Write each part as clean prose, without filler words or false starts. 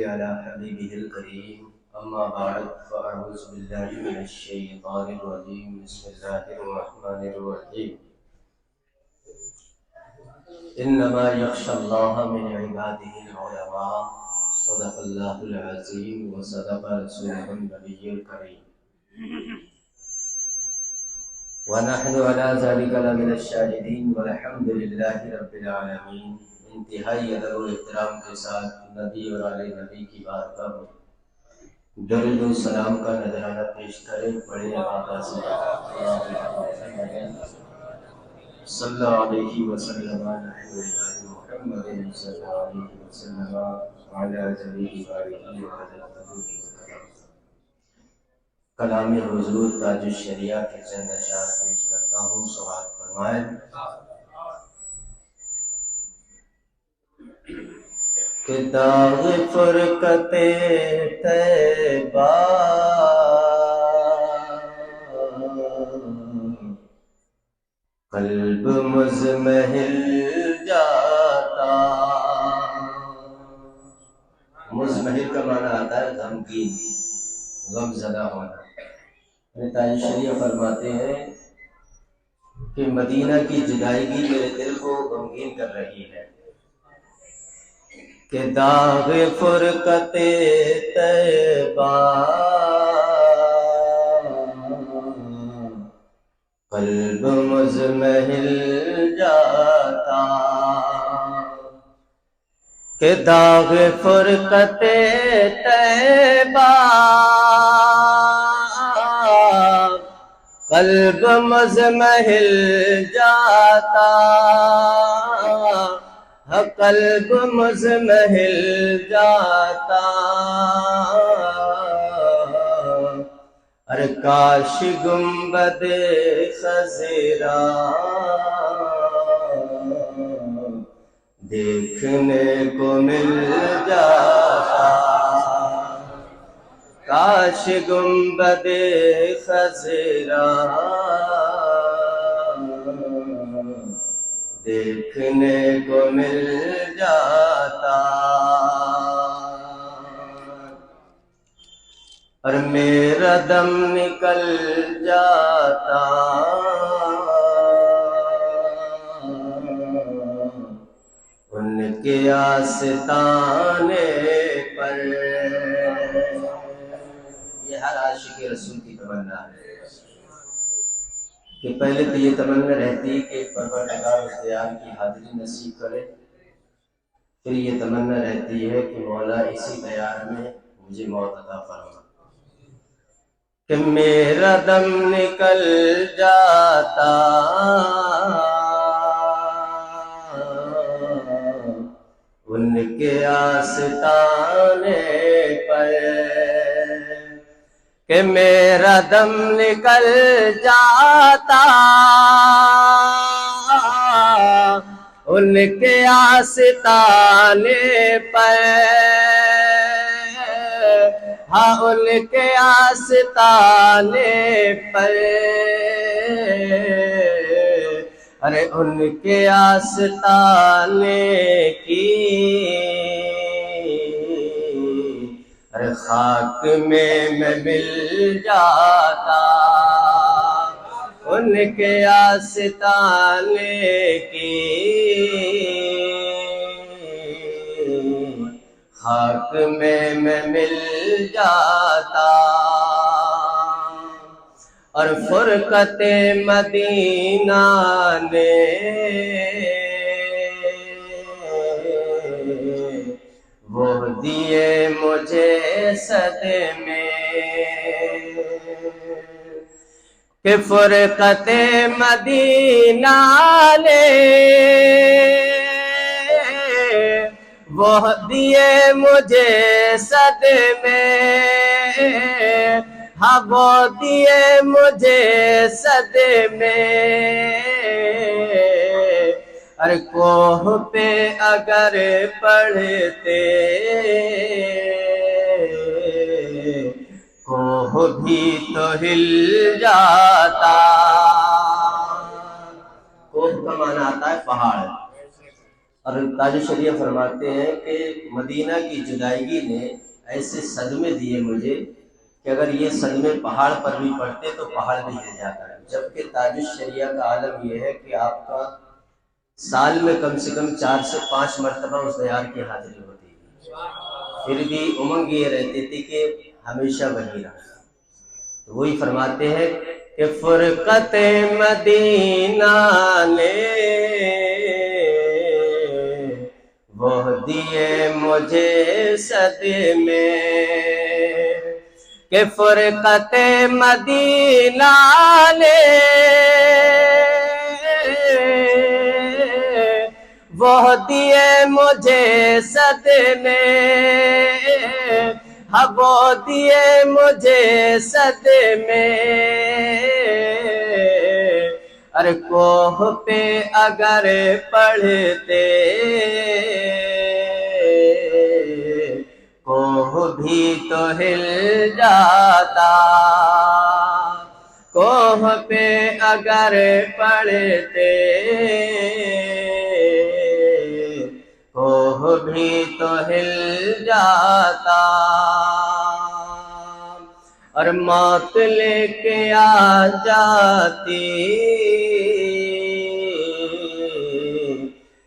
على حبيبه الكريم أما بعد فأعوذ بالله من الشيطان الرجيم بسم الله الرحمن الرحيم إنما يخشى الله من عباده العلماء صدق الله العظيم وصدق رسوله النبي الكريم ونحن على ذلك لمن الشاهدين والحمد لله رب العالمین۔ انتہائی ادب و احترام کے ساتھ نبی اور آل نبی کی بارگاہ میں درود و سلام کا نذرانہ پیش کریں۔ پڑھیں آقا صلی اللہ علیہ وسلم محمد صلی اللہ علیہ وسلم وعلی جمیع بارہ کلام حضور تاج الشریعہ کے چند اشعار پیش کرتا ہوں، سماعت فرمائیں۔ کہ داغ فرقت طیبہ قلب مزمحل جاتا۔ مزمحل کا معنی آتا ہے غمگین، غم زدہ ہونا۔ تاج الشریعہ فرماتے ہیں کہ مدینہ کی جدائیگی میرے دل کو غمگین کر رہی ہے۔ کہ داغ فرقت طیبہ قلب مزمحل جاتا۔ کہ داغ فرقت طیبہ قلب مزمحل جاتا، قلب مزمحل جاتا۔ ارے کاش گنبد خضرا دیکھنے کو مل جاتا، کاش گنبد خضرا دیکھنے کو مل جاتا۔ اور میرا دم نکل جاتا ان کے آستانے پر۔ یہ ہر عاشق رسول کی تمنا ہے کہ پہلے تو یہ تمنا رہتی ہے کہ پروردگار اس دیار کی حاضری نصیب کرے، پھر یہ تمنا رہتی ہے کہ مولا اسی دیار میں مجھے موت عطا فرما۔ کہ میرا دم نکل جاتا ان کے آستانے پر، کہ میرا دم نکل جاتا ان کے آستانے پر، ہاں ان کے آستانے پر۔ ارے ان کے آستانے کی ارے خاک میں مل جاتا، ان کے آستانے کی خاک میں مل جاتا۔ اور فرقت مدینہ نے وہ دیے مجھے صدمے، کہ فرقت مدینہ نے وہ دیے مجھے صدمے، ہاں وہ دیے مجھے صدمے۔ ارے کوہ پہ اگر پڑھتے کوہ بھی تو ہل جاتا۔ کوہ کا معنی آتا ہے پہاڑ، اور تاج شریعہ فرماتے ہیں کہ مدینہ کی جدائیگی نے ایسے صدمے دیے مجھے کہ اگر یہ صدمے پہاڑ پر بھی پڑتے تو پہاڑ بھی ہل جاتا ہے، جبکہ تاج الشریعہ کا عالم یہ ہے کہ آپ کا سال میں کم سے کم 4 سے 5 مرتبہ اس دیار کی حاضری ہوتی ہے، پھر بھی امنگ یہ رہتی تھی کہ ہمیشہ وہی رہا۔ تو وہی فرماتے ہیں کہ فرقت مدینہ نے وہ دیے مجھے صدمے، کہ فرقت مدینہ نے وہ دیے مجھے صدمے، ہاں وہ دیے مجھے صدمے، ارے کوہ پہ اگر پڑھتے کوہ بھی تو ہل جاتا، کوہ پہ اگر پڑھتے کوہ بھی تو ہل جاتا، اور موت لے کے آ جاتی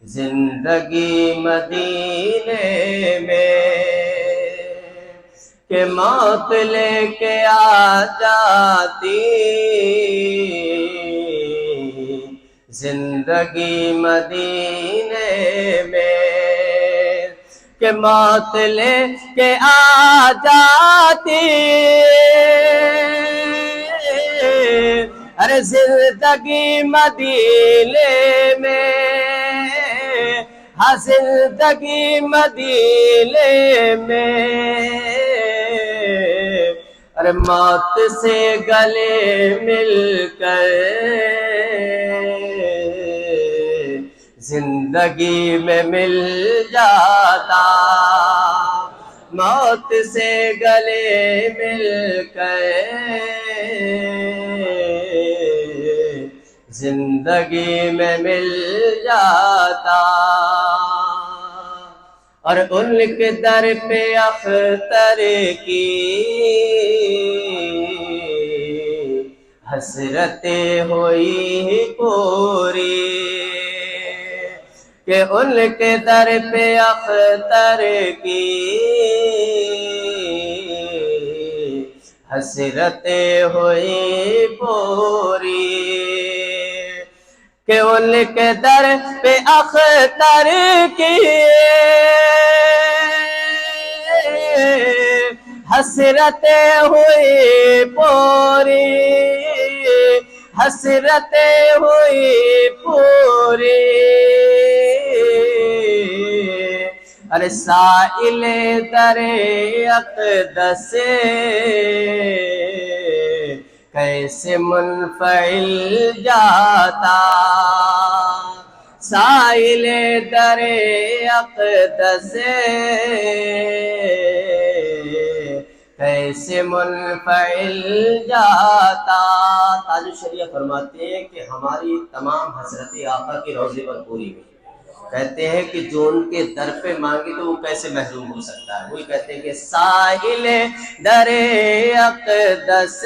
زندگی مدینے میں، کہ موت لے کے آ جاتی زندگی مدینے میں، کہ موت لے کے آ جاتی ارے زندگی مدینے میں، ہاں زندگی مدینے میں، ارے موت سے گلے مل کر زندگی میں مل جاتا، موت سے گلے مل کر زندگی میں مل جاتا، اور ان کے در پہ اختر کی حسرتیں ہوئی پوری، کہ ان کے در پہ اختر کی حسرتیں ہوئی پوری، کہ ان کے در پہ اختر کی حسرتیں ہوئی پوری، حسرتیں ہوئی پوری، ارے سائل در اقدس کیسے منفعل جاتا، سائل در اقدس کیسے منفعل جاتا۔ تاج الشریعہ فرماتے ہیں کہ ہماری تمام حسرتیں آقا کے روضے پر پوری ہوئی، کہتے ہیں کہ جو ان کے در پہ مانگے تو وہ کیسے محروم ہو سکتا ہے، وہی کہتے ہیں کہ ساحل در اقدس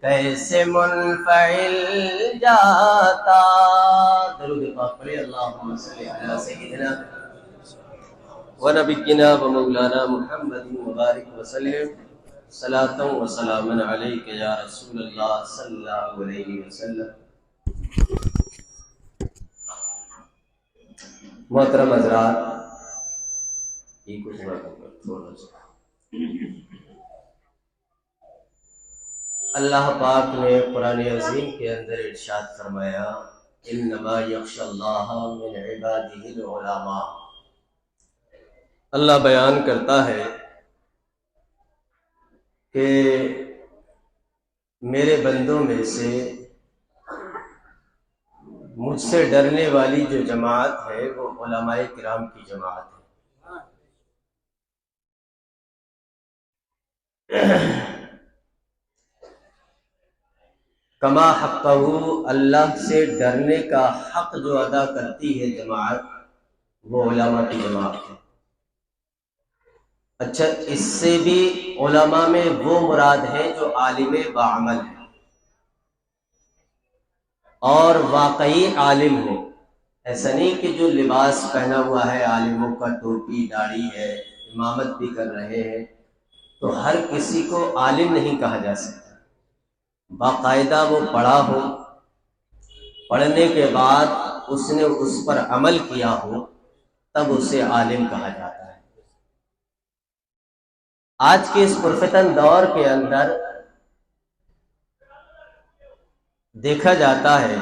کیسے منفعل جاتا۔ درود پاک پڑھیں، اللہم صلی علی سیدنا ونبینا ومولانا محمد مبارک وسلم، صلاۃ و سلام علیک یا رسول اللہ صلی اللہ علیہ وسلم۔ محترم حضرات، یہ کچھ تھوڑا سا اللہ پاک نے قرآن عظیم کے اندر ارشاد فرمایا، انما یخشی اللہ من عبادہ العلماء۔ اللہ بیان کرتا ہے کہ میرے بندوں میں سے مجھ سے ڈرنے والی جو جماعت ہے وہ علماء کرام کی جماعت ہے۔ کما حقہ، اللہ سے ڈرنے کا حق جو ادا کرتی ہے جماعت، وہ علماء کی جماعت ہے۔ اچھا، اس سے بھی علماء میں وہ مراد ہے جو عالم بعمل ہے اور واقعی عالم ہو۔ ایسا نہیں کہ جو لباس پہنا ہوا ہے عالموں کا، ٹوپی داڑھی ہے، امامت بھی کر رہے ہیں، تو ہر کسی کو عالم نہیں کہا جا سکتا۔ باقاعدہ وہ پڑھا ہو، پڑھنے کے بعد اس نے اس پر عمل کیا ہو، تب اسے عالم کہا جاتا ہے۔ آج کے اس پرفتن دور کے اندر دیکھا جاتا ہے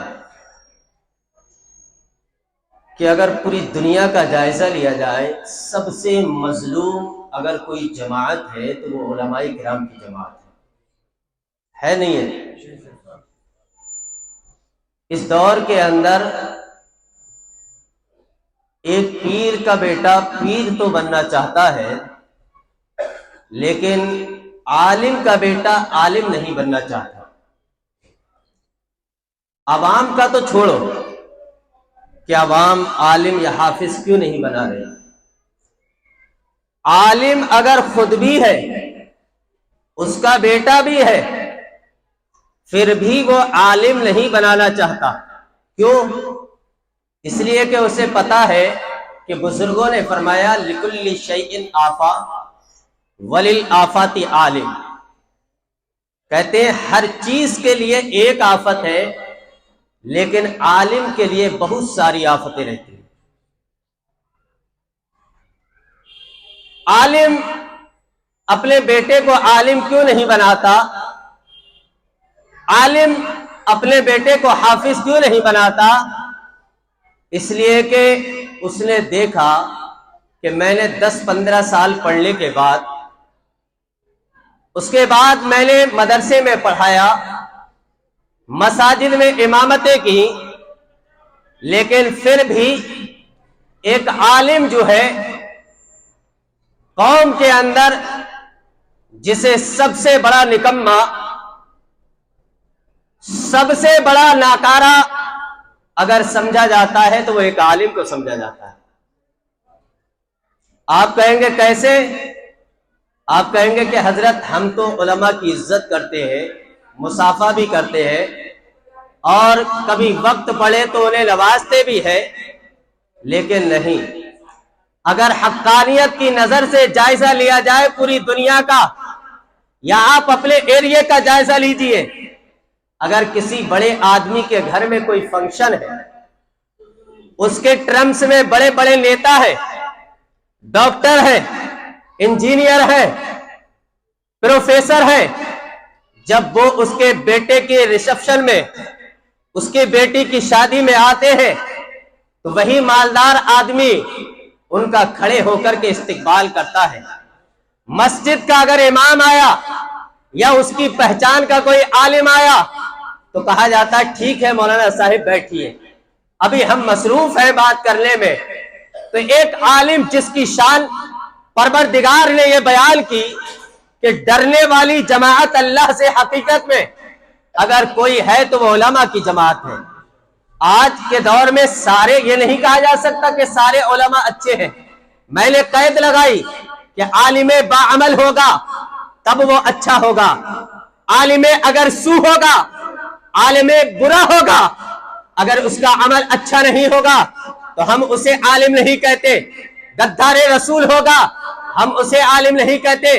کہ اگر پوری دنیا کا جائزہ لیا جائے، سب سے مظلوم اگر کوئی جماعت ہے تو وہ علماء کرام کی جماعت ہے نہیں ہے؟ اس دور کے اندر ایک پیر کا بیٹا پیر تو بننا چاہتا ہے، لیکن عالم کا بیٹا عالم نہیں بننا چاہتا۔ عوام کا تو چھوڑو کہ عوام عالم یا حافظ کیوں نہیں بنا رہے، عالم اگر خود بھی ہے، اس کا بیٹا بھی ہے، پھر بھی وہ عالم نہیں بنانا چاہتا۔ کیوں؟ اس لیے کہ اسے پتا ہے کہ بزرگوں نے فرمایا لِكُلِّ شَيْءٍ آفَةٌ وَلِلْآفَاتِ عالم، کہتے ہیں ہر چیز کے لیے ایک آفت ہے، لیکن عالم کے لیے بہت ساری آفتیں رہتی ہیں۔ عالم اپنے بیٹے کو عالم کیوں نہیں بناتا؟ عالم اپنے بیٹے کو حافظ کیوں نہیں بناتا؟ اس لیے کہ اس نے دیکھا کہ میں نے 10-15 سال پڑھنے کے بعد، اس کے بعد میں نے مدرسے میں پڑھایا، مساجد میں امامتیں کی، لیکن پھر بھی ایک عالم جو ہے قوم کے اندر، جسے سب سے بڑا نکما، سب سے بڑا ناکارہ اگر سمجھا جاتا ہے تو وہ ایک عالم کو سمجھا جاتا ہے۔ آپ کہیں گے کیسے؟ آپ کہیں گے کہ حضرت ہم تو علماء کی عزت کرتے ہیں، مصافحہ بھی کرتے ہیں، اور کبھی وقت پڑے تو انہیں نوازتے بھی ہیں، لیکن نہیں، اگر حقانیت کی نظر سے جائزہ لیا جائے پوری دنیا کا، یا آپ اپنے ایریے کا جائزہ لیجئے، اگر کسی بڑے آدمی کے گھر میں کوئی فنکشن ہے، اس کے ٹرمز میں بڑے بڑے نیتا ہے، ڈاکٹر ہے، انجینئر ہے، پروفیسر ہے، جب وہ اس کے بیٹے کے ریسپشن میں، اس کی بیٹی کی شادی میں آتے ہیں، تو وہی مالدار آدمی ان کا کھڑے ہو کر کے استقبال کرتا ہے۔ مسجد کا اگر امام آیا یا اس کی پہچان کا کوئی عالم آیا تو کہا جاتا ہے ٹھیک ہے مولانا صاحب بیٹھیے، ابھی ہم مصروف ہیں بات کرنے میں۔ تو ایک عالم جس کی شان پروردگار نے یہ بیان کی کہ ڈرنے والی جماعت اللہ سے حقیقت میں اگر کوئی ہے تو وہ علماء کی جماعت ہے۔ آج کے دور میں سارے، یہ نہیں کہا جا سکتا کہ سارے علماء اچھے ہیں۔ میں نے قید لگائی کہ عالم باعمل ہوگا تب وہ اچھا ہوگا، عالم اگر سو ہوگا، عالم برا ہوگا، اگر اس کا عمل اچھا نہیں ہوگا تو ہم اسے عالم نہیں کہتے۔ غدار رسول ہوگا، ہم اسے عالم نہیں کہتے۔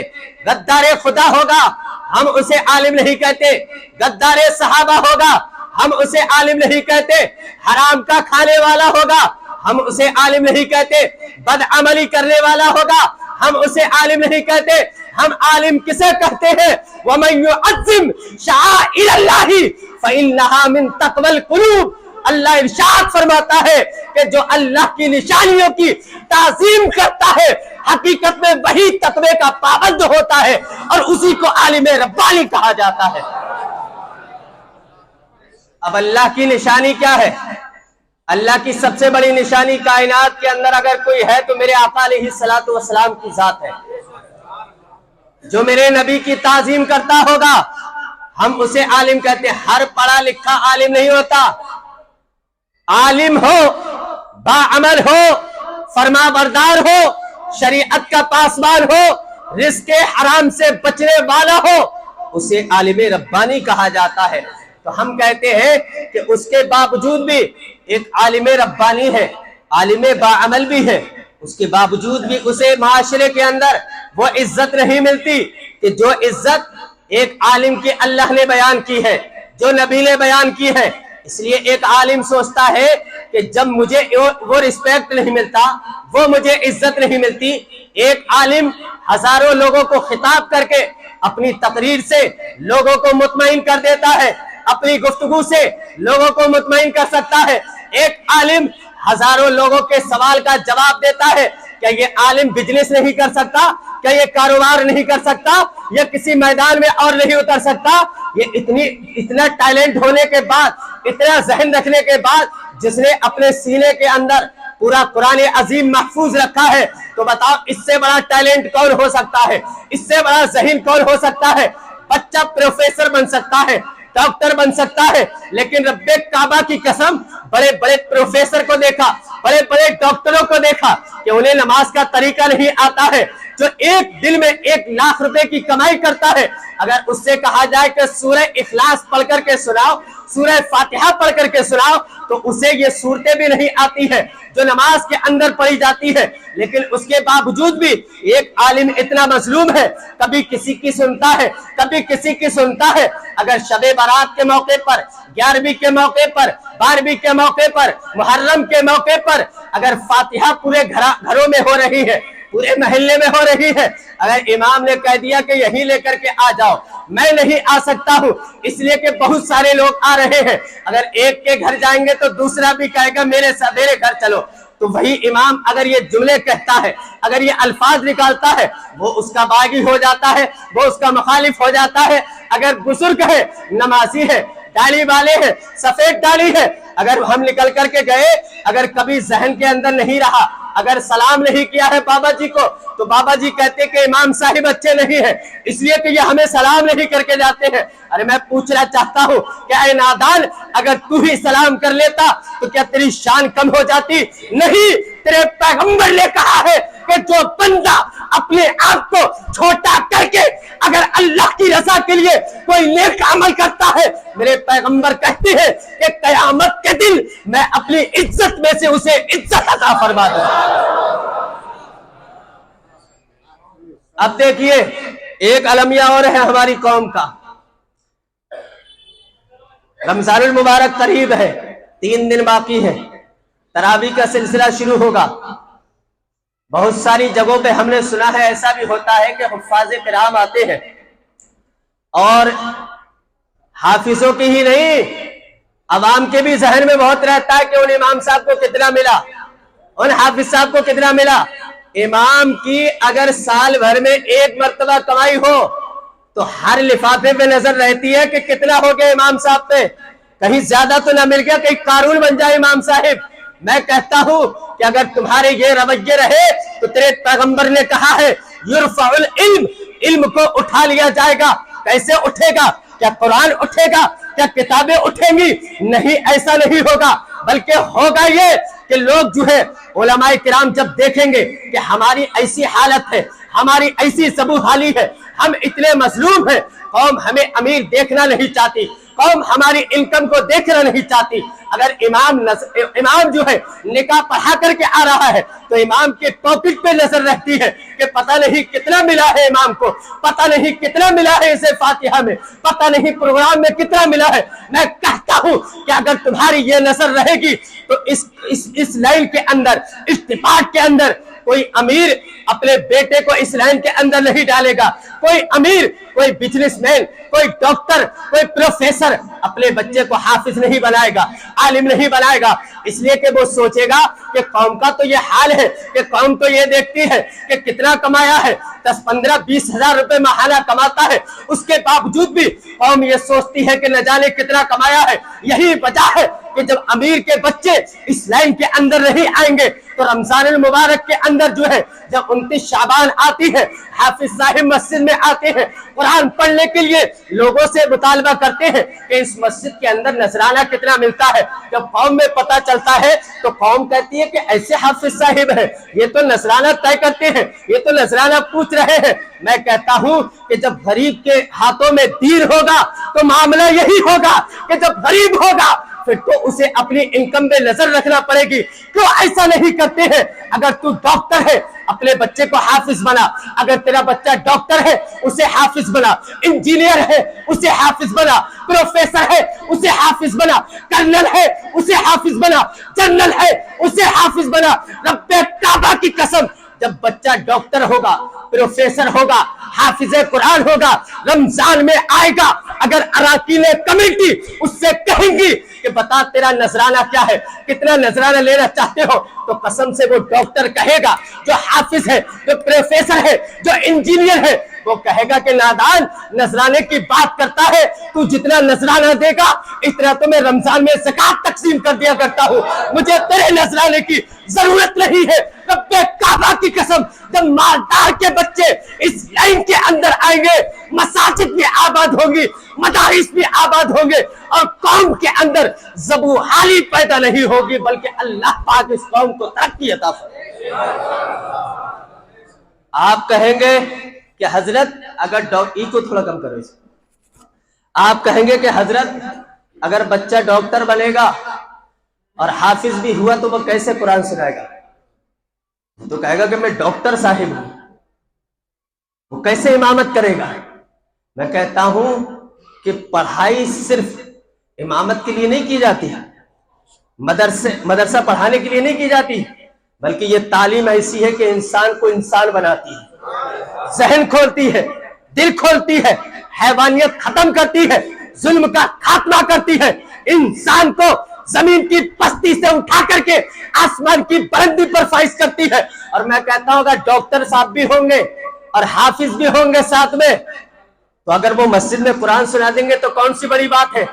غدار خدا ہوگا، ہم اسے عالم نہیں کہتے۔ غدار صحابہ ہوگا، ہم اسے عالم نہیں کہتے۔ حرام کا کھانے والا ہوگا، ہم اسے عالم نہیں کہتے۔ بدعملی کرنے والا ہوگا، ہم اسے عالم نہیں کہتے۔ ہم عالم کسے کہتے ہیں؟ وَمَن يُعَظِّمْ شَعَائِرَ اللَّهِ فَإِنَّهَا مِن تَقْوَى الْقُلُوبِ۔ اللہ ارشاد فرماتا ہے کہ جو اللہ کی نشانیوں کی تعظیم کرتا ہے، حقیقت میں وہی تقوی کا پابند ہوتا ہے، اور اسی کو عالم ربانی کہا جاتا ہے۔ اب اللہ کی نشانی کیا ہے؟ اللہ کی سب سے بڑی نشانی کائنات کے اندر اگر کوئی ہے تو میرے آقا علیہ الصلوۃ والسلام کی ذات ہے۔ جو میرے نبی کی تعظیم کرتا ہوگا، ہم اسے عالم کہتے ہیں۔ ہر پڑھا لکھا عالم نہیں ہوتا، عالم ہو، باعمل ہو، فرما بردار ہو، شریعت کا پاسبان ہو، رزق حرام سے بچنے والا ہو، اسے عالم ربانی کہا جاتا ہے۔ تو ہم کہتے ہیں کہ اس کے باوجود بھی ایک عالم ربانی ہے، عالم باعمل بھی ہے، اس کے باوجود بھی اسے معاشرے کے اندر وہ عزت نہیں ملتی کہ جو عزت ایک عالم کی اللہ نے بیان کی ہے، جو نبی نے بیان کی ہے۔ اس لیے ایک عالم سوچتا ہے کہ جب مجھے وہ رسپیکٹ نہیں ملتا، وہ مجھے عزت نہیں ملتی، ایک عالم ہزاروں لوگوں کو خطاب کر کے اپنی تقریر سے لوگوں کو مطمئن کر دیتا ہے، اپنی گفتگو سے لوگوں کو مطمئن کر سکتا ہے۔ ایک عالم ہزاروں لوگوں کے سوال کا جواب دیتا ہے۔ کیا یہ عالم بزنس نہیں کر سکتا؟ کیا یہ کاروبار نہیں کر سکتا؟ یہ کسی میدان میں اور نہیں اتر سکتا؟ یہ اتنا ٹیلنٹ ہونے کے بعد، اتنا ذہن رکھنے کے بعد، جس نے اپنے سینے کے اندر پورا قرآن عظیم محفوظ رکھا ہے، تو بتاؤ اس سے بڑا ٹیلنٹ کون ہو سکتا ہے؟ اس سے بڑا ذہن کون ہو سکتا ہے؟ بچہ پروفیسر بن سکتا ہے، ڈاکٹر بن سکتا ہے، لیکن رب کعبہ کی قسم بڑے بڑے پروفیسر کو دیکھا، بڑے بڑے ڈاکٹروں کو دیکھا کہ انہیں نماز کا طریقہ نہیں آتا ہے، جو ایک دن میں 1 لاکھ روپے کی کمائی کرتا ہے۔ اگر اس سے کہا جائے کہ سورہ اخلاص پڑھ کر کے سناؤ، سورہ فاتحہ پڑھ کر کے سناؤ، تو اسے یہ صورتیں بھی نہیں آتی ہے جو نماز کے اندر پڑھی جاتی ہے۔ لیکن اس کے باوجود بھی ایک عالم اتنا مظلوم ہے، کبھی کسی کی سنتا ہے، کبھی کسی کی سنتا ہے۔ اگر شب برات کے موقع پر، 11ویں کے موقع پر، 12ویں کے موقع پر، محرم کے موقع پر اگر فاتحہ پورے گھروں میں ہو رہی ہے، پورے محلے میں ہو رہی ہے، اگر امام نے کہہ دیا کہ یہی لے کر کے آ جاؤ، میں نہیں آ سکتا ہوں اس لیے کہ بہت سارے لوگ آ رہے ہیں، اگر ایک کے گھر جائیں گے تو دوسرا بھی کہے گا میرے گھر چلو، تو وہی امام اگر یہ جملے کہتا ہے، اگر یہ الفاظ نکالتا ہے، وہ اس کا باغی ہو جاتا ہے، وہ اس کا مخالف ہو جاتا ہے۔ اگر بزرگ ہے، نمازی ہے، داڑھی والے ہیں، سفید داڑھی ہے، اگر ہم نکل کر کے گئے، اگر کبھی ذہن کے اندر نہیں رہا، اگر سلام نہیں کیا ہے بابا جی کو، تو بابا جی کہتے کہ امام صاحب اچھے نہیں ہیں، اس لیے کہ یہ ہمیں سلام نہیں کر کے جاتے ہیں۔ ارے میں پوچھنا چاہتا ہوں کہ اے نادان، اگر تو ہی سلام کر لیتا تو کیا تیری شان کم ہو جاتی؟ نہیں، تیرے پیغمبر نے کہا ہے کہ جو بندہ اپنے آپ کو چھوٹا کر کے اگر اللہ کی رضا کے لیے کوئی نیک عمل کرتا ہے، میرے پیغمبر کہتے ہیں کہ قیامت کے دن میں اپنی عزت میں سے اسے عزت عطا فرما دوں۔ اب دیکھیے ایک المیہ اور ہے ہماری قوم کا۔ رمضان المبارک قریب ہے، 3 دن باقی ہے، تراویح کا سلسلہ شروع ہوگا۔ بہت ساری جگہوں پہ ہم نے سنا ہے ایسا بھی ہوتا ہے کہ حفاظ کرام آتے ہیں اور حافظوں کی ہی نہیں، عوام کے بھی ذہن میں بہت رہتا ہے کہ ان امام صاحب کو کتنا ملا، ان حافظ صاحب کو کتنا ملا۔ امام کی اگر سال بھر میں 1 مرتبہ کمائی ہو تو ہر لفافے پہ نظر رہتی ہے کہ کتنا ہو گیا امام صاحب پہ، کہیں زیادہ تو نہ مل گیا، کہیں قارون بن جائے امام صاحب۔ میں کہتا ہوں کہ اگر تمہارے یہ رویے رہے تو تیرے پیغمبر نے کہا ہے یرفع العلم، علم کو اٹھا لیا جائے گا۔ کیسے اٹھے گا؟ کیا قرآن اٹھے گا؟ کیا کتابیں اٹھیں گی؟ نہیں، ایسا نہیں ہوگا، بلکہ ہوگا یہ کہ لوگ جو ہے علماء کرام جب دیکھیں گے کہ ہماری ایسی حالت ہے، ہماری ایسی زبوں حالی ہے، ہم اتنے مظلوم ہیں، قوم ہمیں امیر دیکھنا نہیں چاہتی، قوم ہماری انکم کو دیکھنا نہیں چاہتی۔ اگر امام جو ہے نکاح پڑھا کر کے آ رہا ہے تو امام کے پاکٹ پہ نظر رہتی ہے کہ پتہ نہیں کتنا ملا ہے امام کو، پتہ نہیں کتنا ملا ہے اسے فاتحہ میں، پتہ نہیں پروگرام میں کتنا ملا ہے۔ میں کہتا ہوں کہ اگر تمہاری یہ نظر رہے گی تو اس لائن کے اندر، اس ڈپارٹ کے اندر کوئی امیر اپنے بیٹے کو اس لائن کے اندر نہیں ڈالے گا، کوئی امیر، کوئی بزنس مین، کوئی ڈاکٹر، کوئی پروفیسر اپنے بچے کو حافظ نہیں بنائے گا، عالم نہیں بنائے گا، اس لیے کہ وہ سوچے گا کہ قوم کا تو یہ حال ہے کہ قوم تو یہ دیکھتی ہے کہ کتنا کمایا ہے، 10, 15, 20 ہزار روپے ماہانہ کماتا ہے، اس کے باوجود بھی قوم یہ سوچتی ہے کہ نہ جانے کتنا کمایا ہے۔ یہی وجہ ہے کہ جب امیر کے بچے اس لائن کے اندر نہیں آئیں گے تو رمضان المبارک کے اندر جو ہے جب 29 شعبان آتی ہے، حافظ صاحب مسجد میں آتے ہیں، قرآن پڑھنے کے لیے لوگوں سے مطالبہ کرتے ہیں کہ اس مسجد کے اندر نذرانہ کتنا ملتا ہے۔ جب قوم میں پتہ چلتا ہے تو قوم کہتی ہے کہ ایسے حافظ صاحب ہیں، یہ تو نذرانہ طے کرتے ہیں، یہ تو نذرانہ پوچھ رہے ہیں۔ میں کہتا ہوں کہ جب غریب کے ہاتھوں میں دیر ہوگا تو معاملہ یہی ہوگا کہ جب غریب ہوگا پھر تو اسے اپنی انکم میں نظر رکھنا پڑے گی۔ کیوں ایسا نہیں کرتے ہیں؟ اگر تو ڈاکٹر ہے اپنے بچے کو حافظ بنا، اگر تیرا بچہ ڈاکٹر ہے اسے حافظ بنا، انجینئر ہے اسے حافظ بنا، پروفیسر ہے اسے حافظ بنا، کرنل ہے اسے حافظ بنا، جنرل ہے اسے حافظ بنا۔ رب کعبہ کی قسم، جب بچہ ڈاکٹر ہوگا، پروفیسر ہوگا، حافظ قرآن ہوگا، رمضان میں آئے گا، اگر اراکین کمیٹی اس سے کہیں گی کہ بتا تیرا نذرانہ کیا ہے، کتنا نذرانہ لینا چاہتے ہو، تو قسم سے وہ ڈاکٹر کہے گا، جو حافظ ہے، جو پروفیسر ہے، جو انجینئر ہے، وہ کہے گا کہ نادان نذرانے کی بات کرتا ہے، تو جتنا نذرانہ دے گا اتنا تو میں رمضان میں زکات تقسیم کر دیا کرتا ہوں، مجھے تیرے نذرانے کی ضرورت نہیں ہے۔ رب کعبہ کی قسم، جب مالدار کے بچے اس لائن کے اندر آئیں گے، مساجد بھی آباد ہوں گی، مدارس بھی آباد ہوں گے، اور قوم کے اندر زبوحالی پیدا نہیں ہوگی بلکہ اللہ پاک اس قوم کو ترقی عطا فرمائے۔ آپ کہیں گے کہ حضرت اگر ای کو تھوڑا کم کرو، آپ کہیں گے کہ حضرت اگر بچہ ڈاکٹر بنے گا اور حافظ بھی ہوا تو وہ کیسے قرآن سنائے گا؟ تو کہے گا کہ میں ڈاکٹر صاحب ہوں، وہ کیسے امامت کرے گا؟ میں کہتا ہوں کہ پڑھائی صرف امامت کے لیے نہیں کی جاتی، مدرسہ پڑھانے کے لیے نہیں کی جاتی، بلکہ یہ تعلیم ایسی ہے کہ انسان کو انسان بناتی ہے، ذہن کھولتی ہے، دل کھولتی ہے، حیوانیت ختم کرتی ہے، ظلم کا خاتمہ کرتی ہے، انسان کو زمین کی پستی سے اٹھا کر کے آسمان کی بلندی پر فائز کرتی ہے۔ اور میں کہتا ہوں اگر ڈاکٹر صاحب بھی ہوں گے اور حافظ بھی ہوں گے ساتھ میں، تو اگر وہ مسجد میں قرآن سنا دیں گے تو کون سی بڑی بات ہے؟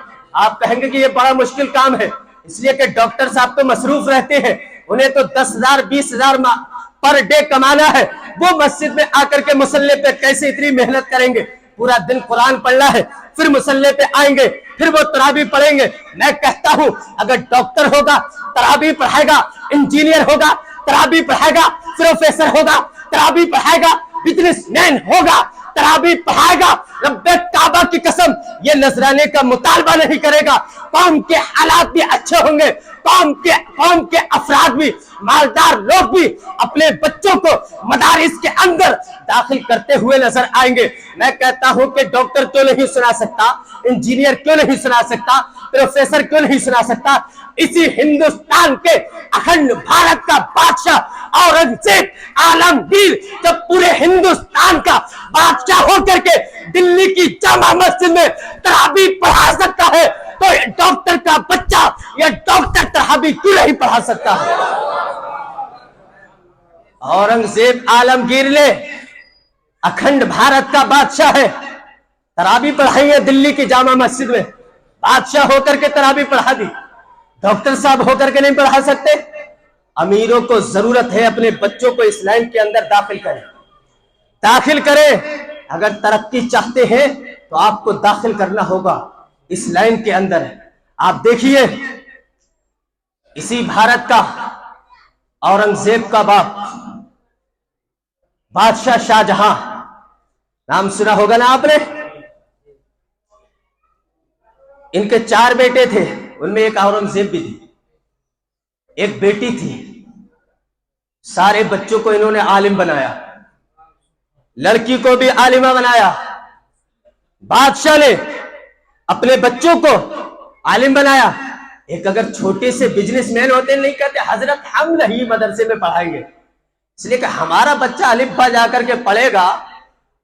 آپ کہیں گے کہ یہ بڑا مشکل کام ہے، اس لیے کہ ڈاکٹر صاحب تو مصروف رہتے ہیں، انہیں تو 10,000 20,000 پر ڈے کمانا ہے، وہ مسجد میں آ کر کے مصلی پہ کیسے اتنی محنت کریں گے؟ پورا دن قرآن پڑھنا ہے، پھر مصلی پہ آئیں گے، پھر وہ تراویح پڑھیں گے۔ میں کہتا ہوں اگر ڈاکٹر ہوگا تراویح پڑھائے گا، انجینئر ہوگا تراویح پڑھائے گا، پروفیسر ہوگا تراویح پڑھائے گا، بزنس مین ہوگا تراویح پڑھائے گا، رب کعبہ کی قسم یہ نذرانے کا مطالبہ نہیں کرے گا۔ قوم کے حالات بھی اچھے ہوں گے، قوم کے افراد بھی، مالدار لوگ بھی اپنے بچوں کو مدارس کے اندر داخل کرتے ہوئے نظر آئیں گے۔ میں کہتا ہوں کہ ڈاکٹر کیوں نہیں سنا سکتا، انجینئر کیوں نہیں سنا سکتا، پروفیسر کیوں نہیں سنا سکتا؟ اسی ہندوستان کے اکھنڈ بھارت کا بادشاہ اورنگزیب عالمگیر جب پورے ہندوستان کا بادشاہ ہو کر کے دلی کی جامع مسجد میں تراویح پڑھا سکتا ہے تو ڈاکٹر کا بچہ یا ڈاکٹر تراویح کیوں نہیں پڑھا سکتا ہے؟ اورنگزیب عالمگیر نے اکھنڈ بھارت کا بادشاہ ہے، تراویح پڑھائی ہے دلی کی جامع مسجد میں، بادشاہ ہو کر کے تراویح پڑھا دی، ڈاکٹر صاحب ہو کر کے نہیں پڑھا سکتے؟ امیروں کو ضرورت ہے اپنے بچوں کو اس لائن کے اندر داخل کریں۔ اگر ترقی چاہتے ہیں تو آپ کو داخل کرنا ہوگا اس لائن کے اندر۔ آپ دیکھیے اسی بھارت کا اورنگزیب کا باپ بادشاہ شاہ جہاں، نام سنا ہوگا نا آپ نے؟ ان کے 4 بیٹے تھے، ان میں ایک اورنگزیب بھی تھی، ایک بیٹی تھی۔ سارے بچوں کو انہوں نے عالم بنایا، لڑکی کو بھی عالمہ بنایا۔ بادشاہ نے اپنے بچوں کو عالم بنایا۔ ایک اگر چھوٹے سے بزنس مین ہوتے نہیں کہتے حضرت ہم نہیں مدرسے میں پڑھائیں گے، اس لیے کہ ہمارا بچہ الف با جا کر کے پڑھے گا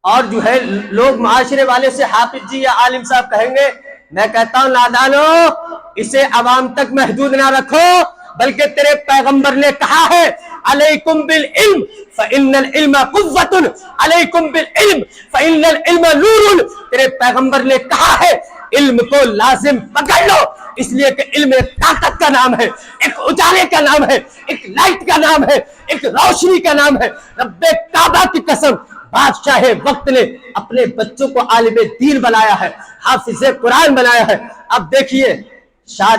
اور جو ہے لوگ معاشرے والے سے حافظ جی یا عالم صاحب کہیں گے۔ میں کہتا ہوں نادانو، اسے عوام تک محدود نہ رکھو، بلکہ تیرے پیغمبر نے کہا ہے علیکم بالعلم فإن العلم قوة، علیکم بالعلم فإن العلم نور۔ تیرے پیغمبر نے کہا ہے علم کو لازم پکڑ لو، اس لیے کہ علم ایک طاقت کا نام ہے، ایک اجالے کا نام ہے، ایک لائٹ کا نام ہے، ایک روشنی کا نام ہے۔ رب کعبہ کی قسم، بادشاہ وقت نے اپنے بچوں کو عالم دین بنایا ہے، حافظ قرآن بنایا ہے۔ اب دیکھیے شاہ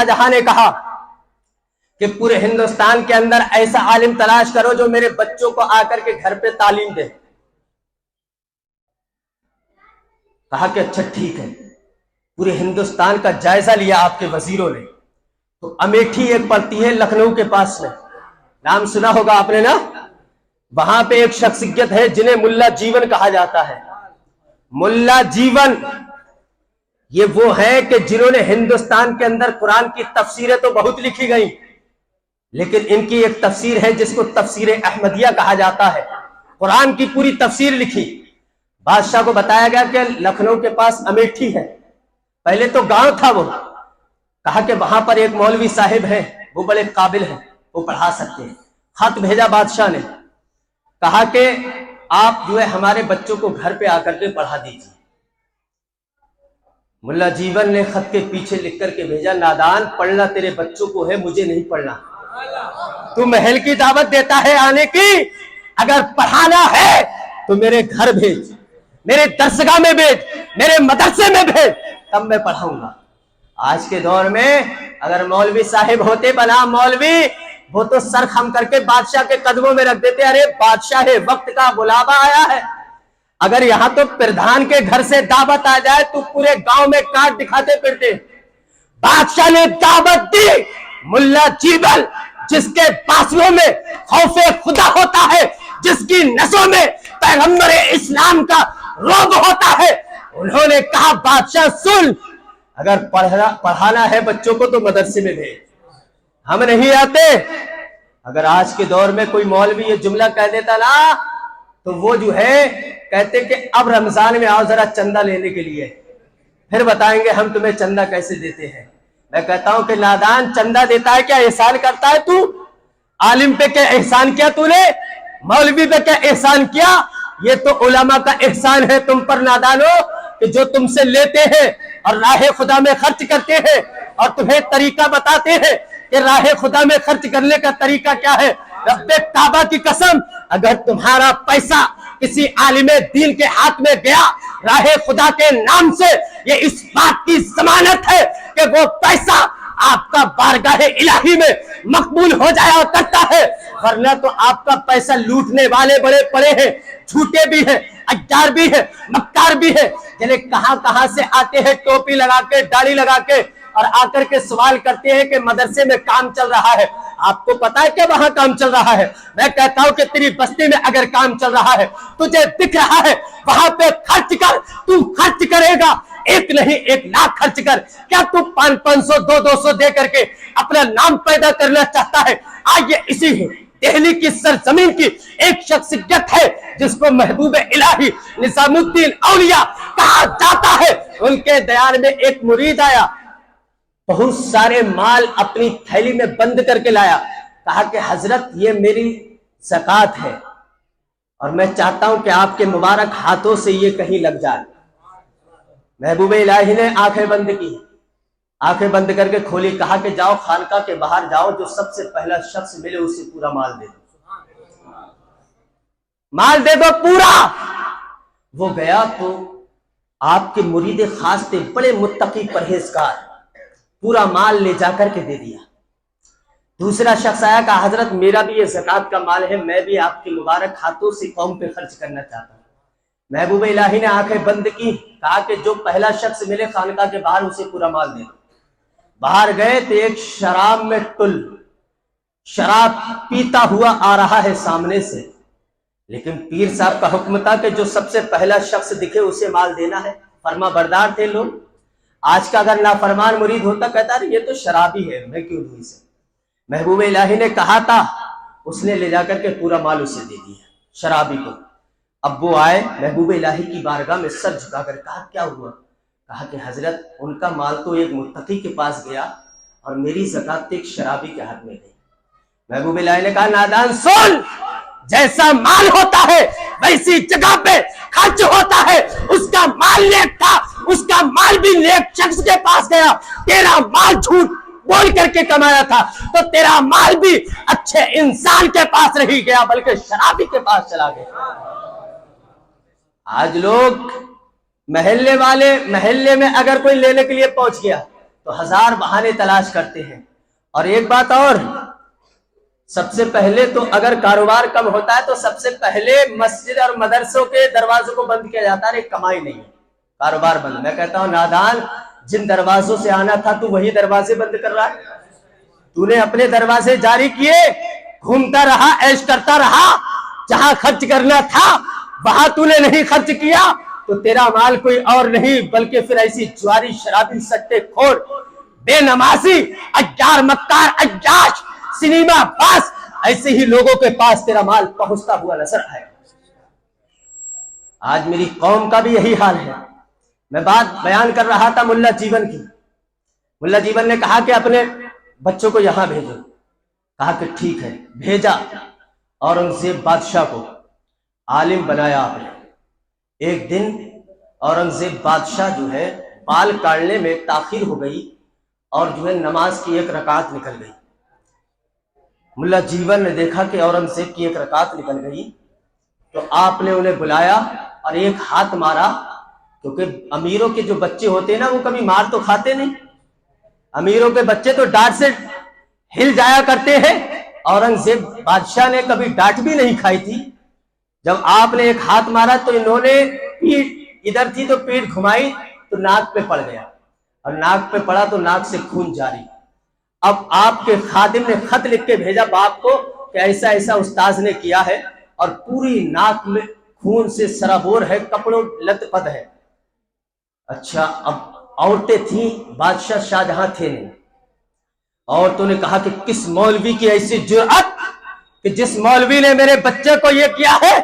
جہاں نے کہا کہ پورے ہندوستان کے اندر ایسا عالم تلاش کرو جو میرے بچوں کو آ کر کے گھر پہ تعلیم دے۔ کہا کہ اچھا ٹھیک ہے، پورے ہندوستان کا جائزہ لیا آپ کے وزیروں نے، تو امیٹھی ایک پڑتی ہے لکھنؤ کے پاس میں، نام سنا ہوگا آپ نے نا، وہاں پہ ایک شخصیت ہے جنہیں ملا جیون کہا جاتا ہے۔ ملا جیون یہ وہ ہے کہ جنہوں نے ہندوستان کے اندر قرآن کی تفسیریں تو بہت لکھی گئی، لیکن ان کی ایک تفسیر ہے جس کو تفسیر احمدیہ کہا جاتا ہے، قرآن کی پوری تفسیر لکھی۔ بادشاہ کو بتایا گیا کہ لکھنؤ کے پاس امیٹھی ہے، پہلے تو گاؤں تھا وہ، کہا کہ وہاں پر ایک مولوی صاحب ہے، وہ بڑے قابل ہیں، وہ پڑھا سکتے ہیں۔ خط بھیجا بادشاہ نے، کہا کہ آپ جو ہے ہمارے بچوں کو گھر پہ آ کر کے پڑھا دیجیے۔ ملا جیون نے خط کے پیچھے لکھ کر کے بھیجا، نادان، پڑھنا تیرے بچوں کو ہے، مجھے نہیں پڑھنا۔ تو محل کی دعوت دیتا ہے آنے کی، اگر پڑھانا ہے تو میرے گھر بھیج، میرے درسگاہ میں بھیج، میرے مدرسے میں بھیج، تب میں پڑھاؤں گا۔ آج کے دور میں اگر مولوی صاحب ہوتے بنا مولوی، وہ تو سر خم کر کے بادشاہ کے قدموں میں رکھ دیتے، ارے بادشاہ وقت کا بلاوا آیا ہے۔ اگر یہاں تو پردھان کے گھر سے دعوت آ جائے تو پورے گاؤں میں کاٹ دکھاتے پھرتے۔ بادشاہ نے دعوت دی، ملا جیون جس کے بازوؤں میں خوف خدا ہوتا ہے، جس کی نسوں میں پیغمبر اسلام کا رعب ہوتا ہے، انہوں نے کہا بادشاہ سن، اگر پڑھانا ہے بچوں کو تو مدرسے میں بھیج، ہم نہیں آتے۔ اگر آج کے دور میں کوئی مولوی یہ جملہ کہہ دیتا نا تو وہ جو ہے کہتے کہ اب رمضان میں آؤ ذرا چندہ لینے کے لیے، پھر بتائیں گے ہم تمہیں چندہ کیسے دیتے ہیں۔ میں کہتا ہوں کہ نادان، چندہ دیتا ہے کیا احسان کرتا ہے تو؟ عالم پہ کیا احسان کیا تو نے؟ مولوی پہ کیا احسان کیا؟ یہ تو علماء کا احسان ہے تم پر نادانو، کہ جو تم سے لیتے ہیں اور راہ خدا میں خرچ کرتے ہیں، اور تمہیں طریقہ بتاتے ہیں کہ راہ خدا میں خرچ کرنے کا طریقہ کیا ہے۔ رب کعبہ کی قسم، اگر تمہارا پیسہ کسی عالم دین کے ہاتھ میں گیا راہ خدا کے نام سے، یہ اس بات کی ضمانت ہے کہ وہ پیسہ آپ کا بارگاہ الہی میں مقبول ہو جایا کرتا ہے، ورنہ تو آپ کا پیسہ لوٹنے والے بڑے پڑے ہیں، جھوٹے بھی ہیں، اجار بھی ہیں، مکار بھی ہیں، جنہیں کہاں کہاں سے آتے ہیں ٹوپی لگا کے، داڑھی لگا کے، اور آ کر کے سوال کرتے ہیں کہ مدرسے میں کام چل رہا ہے۔ آپ کو پتا ہے کہ وہاں کام چل رہا ہے؟ میں کہتا ہوں کہ تیری بستی میں اگر کام چل رہا ہے، تجھے دکھ رہا ہے، وہاں پہ خرچ کر، تو خرچ کرے گا، ایک نہیں 1 لاکھ خرچ کر۔ کیا تو 500 200 دے کر کے اپنا نام پیدا کرنا چاہتا ہے؟ آئیے اسی دہلی کی سرزمین کی ایک شخصیت ہے جس کو محبوب الہی نظام الدین اولیاء کہا جاتا ہے، ان کے دیار میں ایک مرید آیا، بہت سارے مال اپنی تھیلی میں بند کر کے لایا، کہا کہ حضرت یہ میری زکوٰۃ ہے اور میں چاہتا ہوں کہ آپ کے مبارک ہاتھوں سے یہ کہیں لگ جائے۔ محبوب الہی نے آنکھیں بند کی، آنکھیں بند کر کے کھولی، کہا کہ جاؤ خانقاہ کے باہر جاؤ، جو سب سے پہلا شخص ملے اسے پورا مال دے دو، مال دے دو پورا۔ وہ گیا تو آپ کے مرید خاص تھے، بڑے متقی پرہیزگار، پورا مال لے جا کر کے دے دیا۔ دوسرا شخص آیا، کہا حضرت میرا بھی یہ زکوٰۃ کا مال ہے، میں بھی آپ کے مبارک ہاتھوں سے قوم پہ خرچ کرنا چاہتا ہوں۔ محبوب الہی نے آنکھیں بند کی، کہا کہ جو پہلا شخص ملے خانقاہ کے باہر اسے پورا مال دے دو۔ باہر گئے تو ایک شراب میں ٹل، شراب پیتا ہوا آ رہا ہے سامنے سے، لیکن پیر صاحب کا حکم تھا کہ جو سب سے پہلا شخص دکھے اسے مال دینا ہے، فرما بردار تھے لوگ۔ آج کا اگر نافرمان مرید ہوتا کہتا ہے یہ تو شرابی ہے، میں کیوں دوں اسے؟ محبوب الہی نے کہا تھا، اس نے لے جا کر کے پورا مال اسے دے دیا شرابی کو۔ اب وہ آئے محبوب الہی کی بارگاہ میں سر جھکا کر، کہا کیا ہوا؟ کہا کہ حضرت ان کا مال تو ایک متقی کے پاس گیا اور میری زکوٰۃ ایک شرابی کے ہاتھ میں گئی۔ محبوب الہی نے کہا نادان سن، جیسا مال ہوتا ہے ویسی جگہ پہ خرچ ہوتا ہے، اس کا مال نیک تھا، اس کا مال بھی نیک شخص کے پاس گیا، تیرا مال جھوٹ بول کر کے کمایا تھا تو تیرا مال بھی اچھے انسان کے پاس نہیں گیا بلکہ شرابی کے پاس چلا گیا۔ آج لوگ محلے والے، محلے میں اگر کوئی لینے کے لیے پہنچ گیا تو ہزار بہانے تلاش کرتے ہیں۔ اور ایک بات اور، سب سے پہلے تو اگر کاروبار کم ہوتا ہے تو سب سے پہلے مسجد اور مدرسوں کے دروازوں کو بند کیا جاتا ہے، کمائی نہیں ہے، کاروبار بند۔ میں کہتا ہوں نادان، جن دروازوں سے آنا تھا تو وہی دروازے بند کر رہا ہے۔ تو نے اپنے دروازے جاری کیے، گھومتا رہا، عیش کرتا رہا، جہاں خرچ کرنا تھا وہاں تو نے نہیں خرچ کیا تو تیرا مال کوئی اور نہیں بلکہ پھر ایسی جواری، شرابی، سٹے خور، بے نمازی، اجار، مکار، عیاش، سنیما باز، ایسے ہی لوگوں کے پاس تیرا مال پہنچتا ہوا نظر آئے۔ آج میری قوم کا بھی یہی حال ہے۔ میں بات بیان کر رہا تھا ملا جیون کی۔ ملا جیون نے کہا کہ اپنے بچوں کو یہاں بھیجو، کہا کہ ٹھیک ہے، بھیجا۔ اورنگزیب بادشاہ کو عالم بنایا آپ نے۔ ایک دن اورنگزیب بادشاہ جو ہے بال کاٹنے میں تاخیر ہو گئی اور جو ہے نماز کی ایک رکعت نکل گئی۔ ملا جیون نے دیکھا کہ اورنگزیب کی ایک رکعت نکل گئی تو آپ نے انہیں بلایا اور ایک ہاتھ مارا، کیونکہ امیروں کے جو بچے ہوتے ہیں نا وہ کبھی مار تو کھاتے نہیں، امیروں کے بچے تو ڈانٹ سے ہل جایا کرتے ہیں۔ اورنگزیب بادشاہ نے کبھی ڈانٹ بھی نہیں کھائی تھی۔ جب آپ نے ایک ہاتھ مارا تو انہوں نے پیٹھ ادھر تھی تو پیٹھ گھمائی تو ناک پہ پڑ گیا، اور ناک پہ پڑا تو ناک سے خون جاری۔ اب آپ کے خادم نے خط لکھ کے بھیجا باپ کو کہ ایسا ایسا استاذ نے کیا ہے اور پوری ناک میں خون سے سرابور ہے، کپڑوں لت پت ہے۔ اچھا، اب عورتیں تھیں، بادشاہ شاہجہاں تھے نہیں۔ عورتوں نے کہا کہ کس مولوی کی ایسی جرأت کہ جس مولوی نے میرے بچے کو یہ کیا ہے۔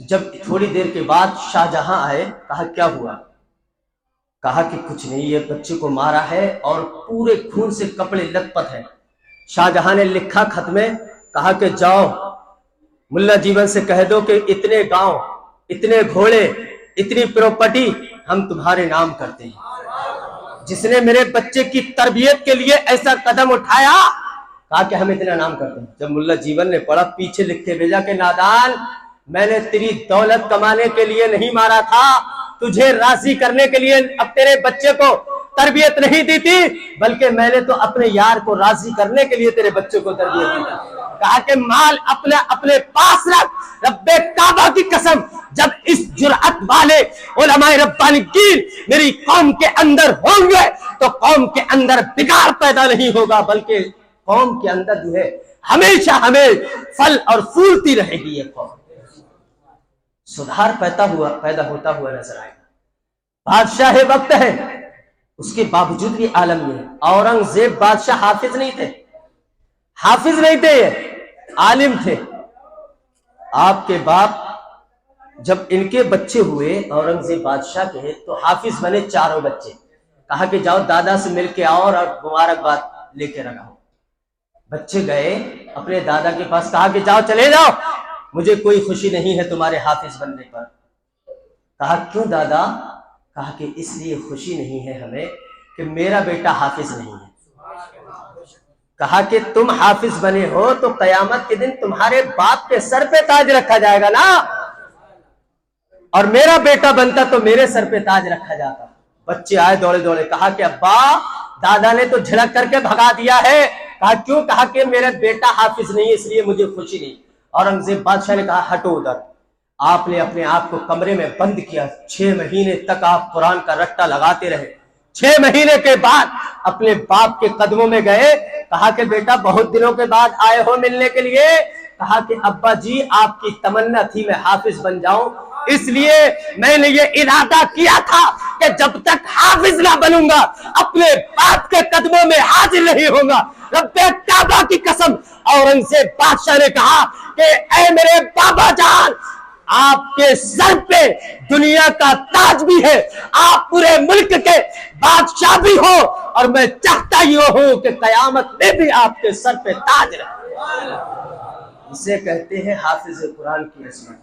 جب تھوڑی دیر کے بعد شاہجہاں آئے، کہا کیا ہوا؟ کہا کہ کچھ نہیں، یہ بچے کو مارا ہے اور پورے خون سے کپڑے لت پت ہیں۔ شاہجہاں نے لکھا خط میں، کہا کہ جاؤ ملا جیون سے کہہ دو کہ اتنے گاؤں، اتنے گھوڑے، اتنی پراپرٹی ہم تمہارے نام کرتے ہیں۔ جس نے میرے بچے کی تربیت کے لیے ایسا قدم اٹھایا، کہا کہ ہم اتنا نام کرتے ہیں۔ جب ملا جیون نے پڑھا، پیچھے لکھ کے بھیجا کہ نادان، میں نے تیری دولت کمانے کے لیے نہیں مارا تھا، تجھے راضی کرنے کے لیے اب تیرے بچے کو تربیت نہیں دی تھی، بلکہ میں نے تو اپنے یار کو راضی کرنے کے لیے تیرے بچے کو تربیت دی تھی۔ کہا کہ مال اپنے پاس رکھ، رب کعبہ کی قسم، جب اس جرأت والے علماء ربانیین میری قوم کے اندر ہوں گے تو قوم کے اندر بگاڑ پیدا نہیں ہوگا بلکہ قوم کے اندر جو ہے ہمیشہ ہمیں پھل اور پھولتی رہے گی۔ یہ قوم سدھار پیدا ہوتا ہوا نظر آئے گا۔ بادشاہ وقت ہے، اس کے باوجود بھی عالم میں اورنگزیب بادشاہ حافظ نہیں تھے، حافظ نہیں تھے، عالم تھے۔ آپ کے باپ جب ان کے بچے ہوئے اورنگزیب بادشاہ کے تو حافظ بنے چاروں بچے۔ کہا کہ جاؤ دادا سے مل کے آؤ اور مبارکباد لے کے رکھو۔ بچے گئے اپنے دادا کے پاس، کہا کہ جاؤ چلے جاؤ، مجھے کوئی خوشی نہیں ہے تمہارے حافظ بننے پر۔ کہا کیوں دادا؟ کہا کہ اس لیے خوشی نہیں ہے ہمیں کہ میرا بیٹا حافظ نہیں ہے۔ کہا کہ تم حافظ بنے ہو تو قیامت کے دن تمہارے باپ کے سر پہ تاج رکھا جائے گا نا، اور میرا بیٹا بنتا تو میرے سر پہ تاج رکھا جاتا۔ بچے آئے دوڑے دوڑے، کہا کہ ابا دادا نے تو جھڑک کر کے بھگا دیا ہے۔ کہا کیوں؟ کہا کہ میرا بیٹا حافظ نہیں، اس لیے مجھے خوشی نہیں۔ اورنگزیب بادشاہ نے کہا ہٹو ادھر۔ آپ نے اپنے آپ کو کمرے میں بند کیا، 6 مہینے تک آپ قرآن کا رٹا لگاتے رہے۔ 6 مہینے کے بعد اپنے باپ کے قدموں میں گئے، کہا کہ بیٹا بہت دنوں کے بعد آئے ہو ملنے کے لیے۔ کہا کہ ابا جی آپ کی تمنا تھی میں حافظ بن جاؤں، اس لیے میں نے یہ ارادہ کیا تھا کہ جب تک حافظ نہ بنوں گا اپنے باپ کے قدموں میں حاضر نہیں ہوں گا۔ رب کعبہ کی قسم، اورنگزیب بادشاہ نے کہا کہ اے میرے بابا جان، آپ کے سر پہ دنیا کا تاج بھی ہے، آپ پورے ملک کے بادشاہ بھی ہو، اور میں چاہتا ہی ہوں کہ قیامت میں بھی آپ کے سر پہ تاج رہے۔ اسے کہتے ہیں حافظ قرآن کی عظمت۔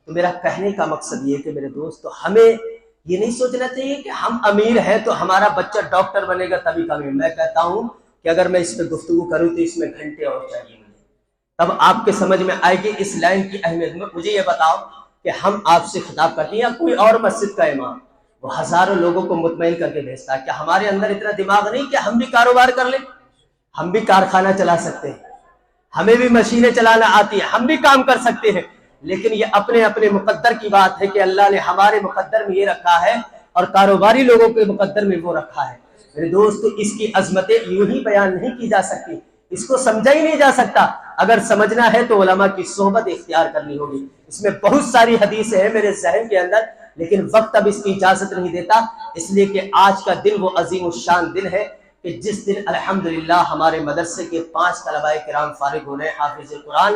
تو میرا کہنے کا مقصد یہ کہ میرے دوستو، ہمیں یہ نہیں سوچنا چاہیے کہ ہم امیر ہیں تو ہمارا بچہ ڈاکٹر بنے گا تبھی کامیاب. میں کہتا ہوں کہ اگر میں اس پہ گفتگو کروں تو اس میں گھنٹے اور چاہیے مجھے، تب آپ کے سمجھ میں آئے گی اس لائن کی اہمیت. میں مجھے یہ بتاؤ کہ ہم آپ سے خطاب کرتے ہیں یا کوئی اور مسجد کا امام، وہ ہزاروں لوگوں کو مطمئن کر کے بھیجتا ہے. کیا ہمارے اندر اتنا دماغ نہیں کہ ہم بھی کاروبار کر لیں؟ ہم بھی کارخانہ چلا سکتے ہیں، ہمیں بھی مشینیں چلانا آتی ہیں، ہم بھی کام کر سکتے ہیں. لیکن یہ اپنے اپنے مقدر کی بات ہے کہ اللہ نے ہمارے مقدر میں یہ رکھا ہے اور کاروباری لوگوں کے مقدر میں وہ رکھا ہے. میرے دوست، اس کی عظمتیں یوں ہی بیان نہیں کی جا سکتی، اس کو سمجھا ہی نہیں جا سکتا. اگر سمجھنا ہے تو علماء کی صحبت اختیار کرنی ہوگی. اس میں بہت ساری حدیثیں ہیں میرے ذہن کے اندر، لیکن وقت اب اس کی اجازت نہیں دیتا، اس لیے کہ آج کا دن وہ عظیم الشان دن ہے کہ جس دن الحمدللہ ہمارے مدرسے کے 5 طلباء کرام فارغ ہو رہے ہیں حافظ قرآن.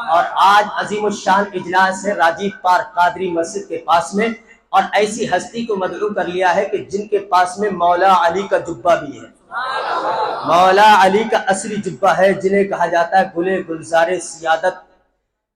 اور آج عظیم الشان اجلاس ہے راجیو پارک قادری مسجد کے پاس میں، اور ایسی ہستی کو مدعو کر لیا ہے کہ جن کے پاس میں مولا علی کا جبہ بھی ہے. مولا علی کا اصلی جبہ ہے، جنہیں کہا جاتا ہے گلے گلزار سیادت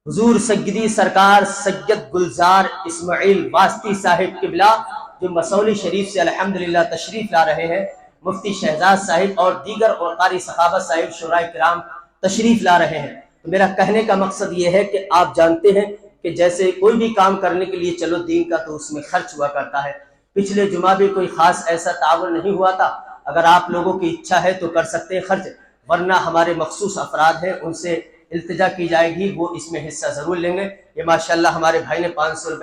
حضور سیدی سرکار سید گلزار اسماعیل واسطی صاحب قبلہ، جو مسولی شریف سے الحمدللہ تشریف لا رہے ہیں. مفتی شہزاد صاحب اور دیگر اور قاری صحابہ صاحب شورائے کرام تشریف لا رہے ہیں. تو میرا کہنے کا مقصد یہ ہے کہ آپ جانتے ہیں کہ جیسے کوئی بھی کام کرنے کے لیے چلو دین کا تو اس میں خرچ ہوا کرتا ہے. پچھلے جمعہ بھی کوئی خاص ایسا تعاون نہیں ہوا تھا. اگر آپ لوگوں کی اچھا ہے تو کر سکتے ہیں خرچ، ورنہ ہمارے مخصوص افراد ہیں ان سے التجا کی جائے گی، وہ اس میں حصہ ضرور لیں گے. یہ ماشاءاللہ ہمارے بھائی نے 500 روپے